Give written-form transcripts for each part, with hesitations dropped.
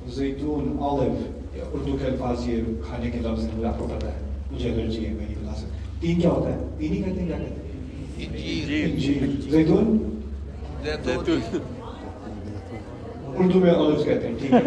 زیتون آلو اردو کے الفاظ یہ کھانے کے لفظ ہیں مجھے آپ کو پتہ ہے مجھے الرجی ہے میں نہیں بتا سکتا تین کیا ہوتا ہے تین ہی کہتے ہیں کیا کہتے ہیں انجیر زیتون اردو میں آلوز کہتے ہیں ٹھیک ہے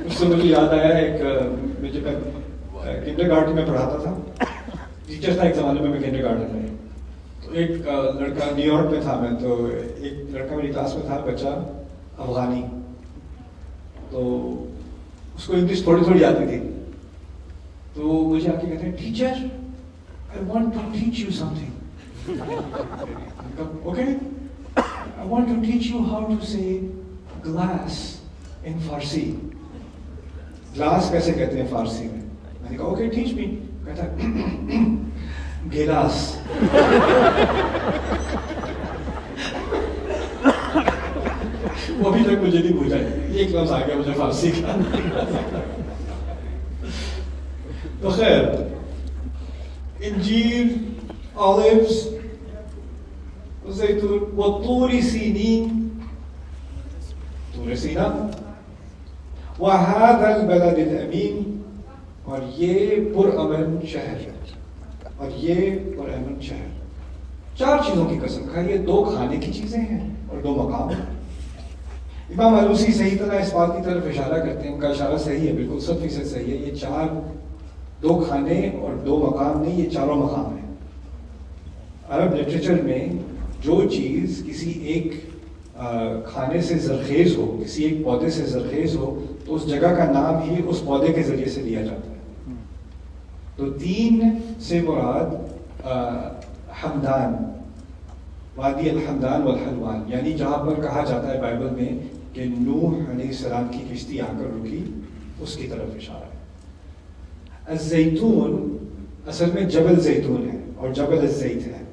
اس سے مجھے یاد آیا ایک جب میں کنڈر گارڈن میں پڑھاتا تھا ٹیچر تھا ایک زمانے میں کنڈر گارڈن میں تو ایک لڑکا نیو یارک میں تھا میں تو ایک لڑکا میری کلاس میں تھا بچہ افغانی تو اس کو انگلش تھوڑی تھوڑی آتی تھی تو مجھے آ کے کہتے ہیں teacher I want to teach you something. Okay? I want to teach you how to say glass in Farsi. Glass کیسے کہتے ہیں فارسی میں میں نے کہا اوکے ٹیچ می کہتا ہے گلاس وہ ابھی تک مجھے نہیں بھولا ایک لفظ آ گیا مجھے فارسی کا تو خیر انجیر آلیوز زیتون وطور سینین طور سینا وهذا البلد الامین اور یہ پرامن شہر ہے اور یہ پرامن شہر چار چیزوں کی قسم کھائی یہ دو کھانے کی چیزیں ہیں اور دو مقام ہیں امام آلوسی صحیح طرح اس بات کی طرف اشارہ کرتے ہیں ان کا اشارہ صحیح ہے بالکل 100% صحیح ہے یہ چار دو کھانے اور دو مقام نہیں یہ چاروں مقام ہیں عرب لٹریچر میں جو چیز کسی ایک کھانے سے زرخیز ہو کسی ایک پودے سے زرخیز ہو تو اس جگہ کا نام ہی اس پودے کے ذریعے سے لیا جاتا ہے تو تین سے مراد حمدان وادی الحمدان والحلوان یعنی جہاں پر کہا جاتا ہے بائبل میں کہ نوح علیہ السلام کی کشتی آ کر رکی اس کی طرف اشارہ ہے الزیتون اصل میں جبل زیتون ہے اور جبل الزیت ہے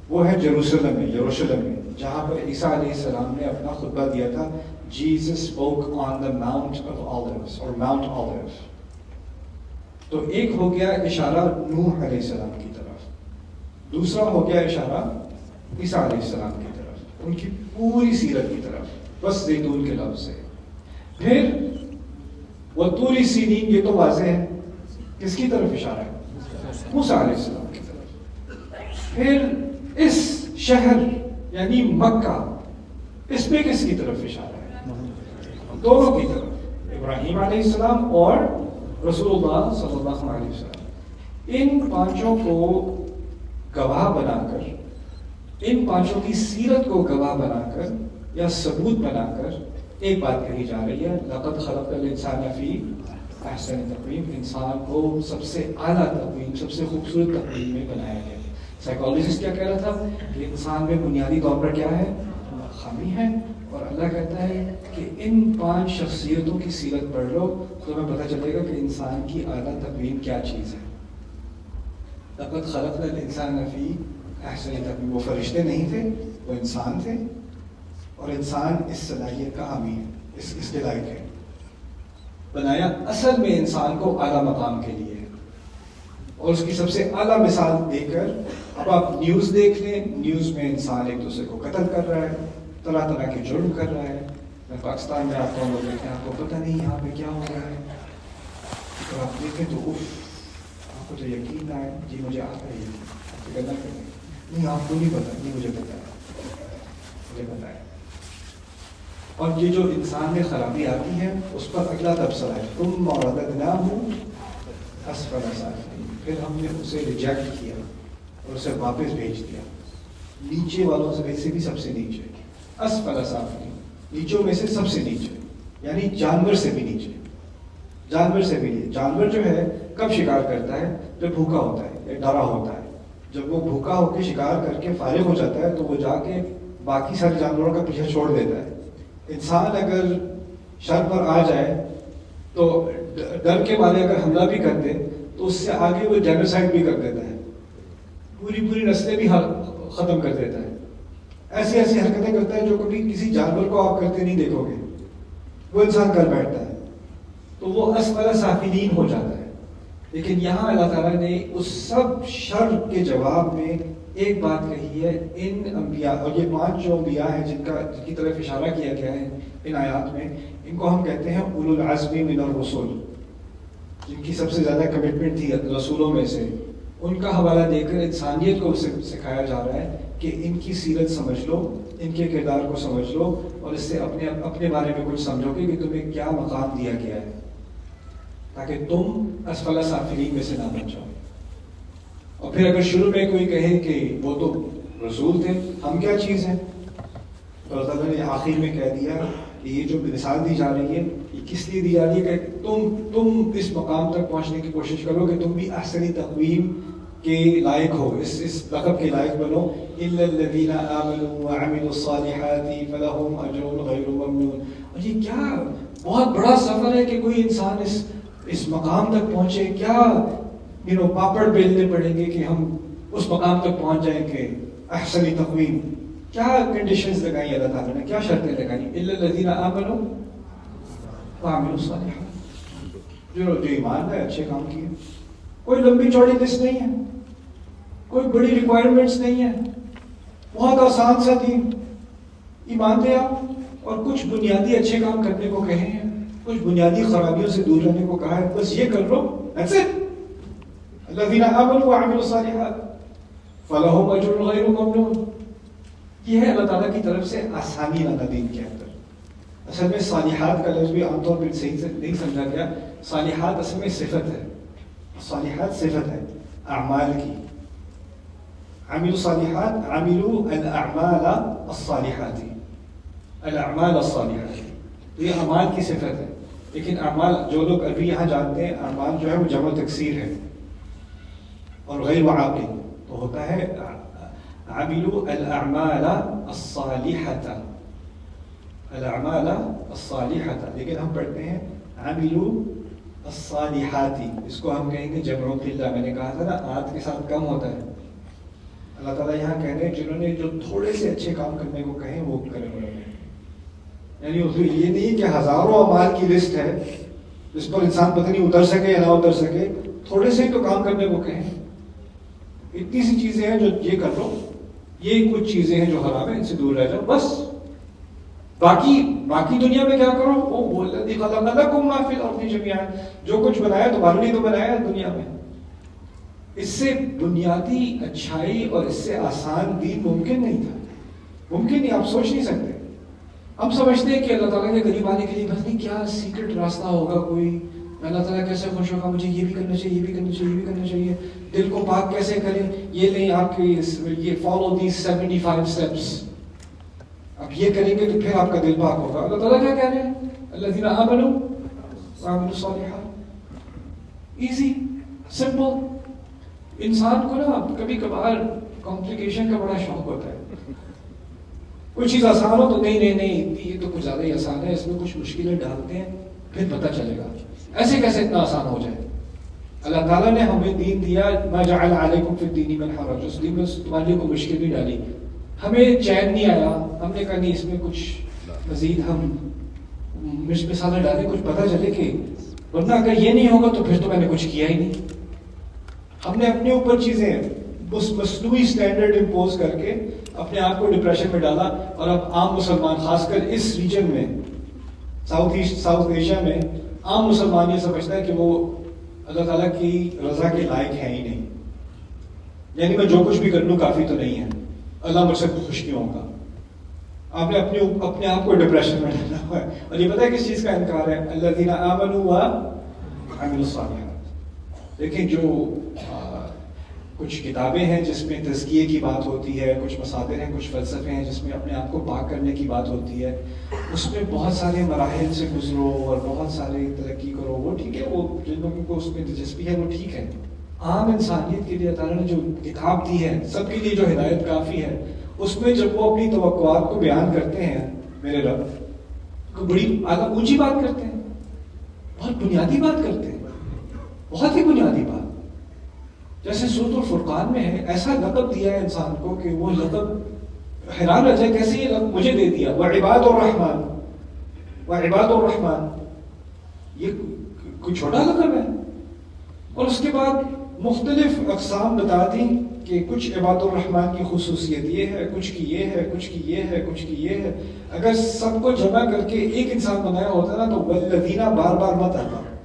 وہ ہے یروشلم میں جہاں پر عیسیٰ علیہ السلام نے اپنا خطبہ دیا تھا Jesus spoke on the Mount of Olives or Mount Olives. تو ایک ہو گیا اشارہ نوح علیہ السلام کی طرف دوسرا ہو گیا اشارہ عیسیٰ علیہ السلام کی طرف ان کی پوری سیرت کی طرف بس زیتون کے لفظ سے پھر وطور سینین یہ تو واضح ہے کس کی طرف اشارہ ہے موسیٰ علیہ السلام کی طرف پھر اس شہر یعنی مکہ اس پہ کس کی طرف اشارہ ہے دونوں کی طرف ابراہیم علیہ السلام اور رسول اللہ صلی اللہ علیہ وسلم ان پانچوں کو گواہ بنا کر ان پانچوں کی سیرت کو گواہ بنا کر یا ثبوت بنا کر ایک بات کہی جا رہی ہے لقد خلقنا الانسان فی احسن تقویم انسان کو سب سے اعلیٰ تقویم سب سے خوبصورت تقویم میں بنایا گیا سائیکالوجسٹ کیا کہہ رہا تھا کہ انسان میں بنیادی طور پر کیا ہے خامی ہے اور اللہ کہتا ہے کہ ان پانچ شخصیتوں کی سیرت پڑھ لو تو تمہیں پتہ چلے گا کہ انسان کی اعلیٰ تقویم کیا چیز ہے لقد خلقنا الانسان فی احسن تقویم وہ فرشتے نہیں تھے وہ انسان تھے اور انسان اس صلاحیت کا حامی ہے اس کے لائق ہے بنایا اصل میں انسان کو اعلیٰ مقام کے لیے اور اس کی سب سے اعلیٰ مثال دے کر اب آپ نیوز دیکھ لیں نیوز میں انسان ایک دوسرے کو قتل کر رہا ہے طرح طرح کے جرم کر رہا ہے میں پاکستان میں آتا ہوں لوگ دیکھتے ہیں آپ کو پتہ نہیں یہاں پہ کیا ہو رہا ہے اور آپ دیکھیں تو آپ کو تو یقین نہ ہے جی مجھے آتا ہے آپ کو کرنا نہیں آپ کو نہیں پتا نہیں مجھے پتا ہے اور یہ جو انسان میں خرابی آتی ہے اس پر اگلا تبصرہ ہے تم رددناہ اسفل سافلین پھر ہم نے اسے ریجیکٹ کیا اور اسے واپس بھیج دیا نیچے والوں سے بھی سب سے نیچے اسفل سافلین نیچوں میں سے سب سے نیچے یعنی جانور سے بھی نیچے جانور جو ہے کب شکار کرتا ہے جب بھوکا ہوتا ہے یا ڈرا ہوتا ہے جب وہ بھوکا ہو کے شکار کر کے فارغ ہو جاتا ہے تو وہ جا کے باقی سارے جانوروں کا پیچھے چھوڑ دیتا ہے انسان اگر شر پر آ جائے تو ڈر کے مارے اگر حملہ بھی کر دے تو اس سے آگے وہ جینوسائڈ بھی کر دیتا ہے پوری نسلیں بھی ختم کر دیتا ہے ایسی حرکتیں کرتا ہے جو کبھی کسی جانور کو آپ کرتے نہیں دیکھو گے وہ انسان کر بیٹھتا ہے تو وہ اسفل سافلین ہو جاتا ہے لیکن یہاں اللہ تعالیٰ نے اس سب شر کے جواب میں ایک بات کہی ہے ان انبیاء، اور یہ 5 جو انبیاء ہیں جن کی طرف اشارہ کیا گیا ہے ان آیات میں، ان کو ہم کہتے ہیں اولو العزم من الرسل، جن کی سب سے زیادہ کمٹمنٹ تھی رسولوں میں سے. ان کا حوالہ دے کر انسانیت کو سکھایا جا رہا ہے کہ ان کی سیرت سمجھ لو، ان کے کردار کو سمجھ لو، اور اس سے اپنے بارے میں کچھ سمجھو کہ تمہیں کیا مقام دیا گیا ہے، تاکہ تم اسفل سافلین میں سے نہ بن جاؤ. اور پھر اگر شروع میں کوئی کہے کہ وہ تو رسول تھے، ہم کیا چیز ہیں، تو اللہ تعالیٰ نے آخر میں کہہ دیا کہ یہ جو مثال دی جا رہی ہے یہ کس لیے دی جا رہی ہے کہ تم اس مقام تک پہنچنے کی کوشش کرو کہ تم بھی احسن تقویم کے لائق ہو، اس لقب کے لائق بنو. الا الذين امنوا وعملوا الصالحات فلهم اجر غیر ممنون. اور یہ کیا بہت بڑا سفر ہے کہ کوئی انسان اس مقام تک پہنچے. کیا پاپڑ بیلنے پڑیں گے کہ ہم اس مقام تک پہنچ جائیں کہ احسن تقویم. کیا کنڈیشنز لگائی اللہ تعالیٰ نے، کیا شرطیں لگائی. الا الذين امنوا وعملوا الصالحات، جو ایمان ہے اچھے کام کیے. کوئی لمبی چوڑی لسٹ نہیں ہے، کوئی بڑی ریکوائرمنٹس نہیں ہے، بہت آسان سا دین. ایمان لے آؤ اور کچھ بنیادی اچھے کام کرنے کو کہے ہیں، کچھ بنیادی خرابیوں سے دور رہنے کو کہا ہے، بس یہ کر لو. That's it. الذين آمنوا وعملوا الصالحات فلهم اجر غیر ممنون. یہ ہے اللہ تعالیٰ کی طرف سے آسانی لانا دین کے اندر. اصل میں صالحات کا لفظ بھی عام طور پر صحیح سے نہیں سمجھا گیا. صالحات اصل میں صفت ہے، صالحات صفت ہے اعمال کی. عملوا الصالحات، عملوا الاعمال الصالحات، الاعمال الصالحات. تو یہ اعمال کی صفت ہے. لیکن اعمال جو لوگ عربی یہاں جانتے ہیں، اعمال جو ہے وہ جمع تکسیر ہے اور غیر عاقل، تو ہوتا ہے عملوا الاعمال الصالحة، الاعمال الصالحة. لیکن ہم پڑھتے ہیں عملوا الصالحات. اس کو ہم کہیں گے جمع قلہ. میں نے کہا تھا نا آت کے ساتھ کم ہوتا ہے. اللہ تعالیٰ یہاں کہہ رہے ہیں جنہوں نے جو تھوڑے سے اچھے کام کرنے کو کہیں وہ کریں انہوں نے. یعنی یہ نہیں کہ ہزاروں اعمال کی لسٹ ہے جس پر انسان پتہ نہیں اتر سکے یا نہ اتر سکے. تھوڑے سے ہی تو کام کرنے کو کہیں. اتنی سی چیزیں ہیں جو یہ کر لو، یہ کچھ چیزیں ہیں جو حرام ہیں، ان سے دور رہ جاؤ بس. باقی دنیا میں کیا کرو، وہ والذی خلق لکم ما فی الارض جميعا، جو کچھ بنایا تمہارے لیے تو بنایا دنیا میں. اس سے بنیادی اچھائی اور اس سے آسان دین ممکن نہیں تھا. ممکن نہیں، آپ سوچ نہیں سکتے. ہم سمجھتے ہیں کہ اللہ تعالیٰ کے قریب آنے کے لیے بس نہیں کیا سیکرٹ راستہ ہوگا کوئی، اللہ تعالیٰ کیسے خوش ہوگا، مجھے یہ بھی کرنا چاہیے، یہ بھی کرنا چاہیے، یہ بھی کرنا چاہیے. دل کو پاک کیسے کریں، یہ لیں آپ کے یہ فالو دیز 75 اسٹیپس. اب یہ کریں گے تو پھر آپ کا دل پاک ہوگا. اللہ تعالیٰ کیا کہہ رہے ہیں، الذین آمنوا وعملوا الصالحات. Easy, simple. انسان کو نا کبھی کبھار کمپلیکیشن کا بڑا شوق ہوتا ہے. کوئی چیز آسان ہو تو نہیں یہ تو کچھ زیادہ ہی آسان ہے، اس میں کچھ مشکلیں ڈالتے ہیں پھر پتہ چلے گا ایسے کیسے اتنا آسان ہو جائے. اللہ تعالیٰ نے ہمیں دین دیا، ما جعل علیکم فی الدین من حرج، اس دین میں تمہارے لیے کوئی مشکل نہیں ڈالی. ہمیں چین نہیں آیا، ہم نے کہا نہیں اس میں کچھ مزید ہم مرچ مسالہ ڈالیں کچھ پتہ چلے کہ، ورنہ اگر یہ نہیں ہوگا تو پھر تو میں نے کچھ کیا ہی نہیں. ہم نے اپنے اوپر چیزیں اس مصنوعی سٹینڈرڈ امپوز کر کے اپنے آپ کو ڈپریشن میں ڈالا. اور اب عام مسلمان، خاص کر اس ریجن میں، ساؤتھ ایشیا میں، عام مسلمان یہ سمجھتا ہے کہ وہ اللہ تعالیٰ کی رضا کے لائق ہے ہی نہیں. یعنی میں جو کچھ بھی کر لوں کافی تو نہیں ہے، اللہ مجھ سے خوش کیوں ہوگا. آپ نے اپنے آپ کو ڈپریشن میں ڈالا ہوا ہے. اور یہ پتہ ہے کس چیز کا انکار ہے، الذین آمنوا وعملوا الصالحات. لیکن جو کچھ کتابیں ہیں جس میں تزکیے کی بات ہوتی ہے، کچھ مصادر ہیں، کچھ فلسفے ہیں جس میں اپنے آپ کو پاک کرنے کی بات ہوتی ہے، اس میں بہت سارے مراحل سے گزرو اور بہت سارے ترقی کرو. وہ ٹھیک ہے، وہ جن لوگوں کو اس میں دلچسپی ہے وہ ٹھیک ہے. عام انسانیت کے لیے تعالیٰ نے جو کتاب دی ہے، سب کے لیے جو ہدایت کافی ہے، اس میں جب وہ اپنی توقعات کو بیان کرتے ہیں، میرے رب کو بڑی اعلیٰ اونچی بات کرتے ہیں، بہت بنیادی بات کرتے ہیں، بہت ہی بنیادی بات. جیسے سورۃ الفرقان میں ہے، ایسا لقب دیا ہے انسان کو کہ وہ لقب حیران رہ جائے کیسے یہ لقب مجھے دے دیا. وعباد الرحمن، وعباد الرحمن، یہ کوئی چھوٹا لقب ہے. اور اس کے بعد مختلف اقسام بتا دیں کہ کچھ عباد الرحمن کی خصوصیت یہ ہے، کچھ کی یہ ہے، کچھ کی یہ ہے، کچھ کی یہ ہے. اگر سب کو جمع کر کے ایک انسان بنایا ہوتا نا تو والذین بار بار مت آتا.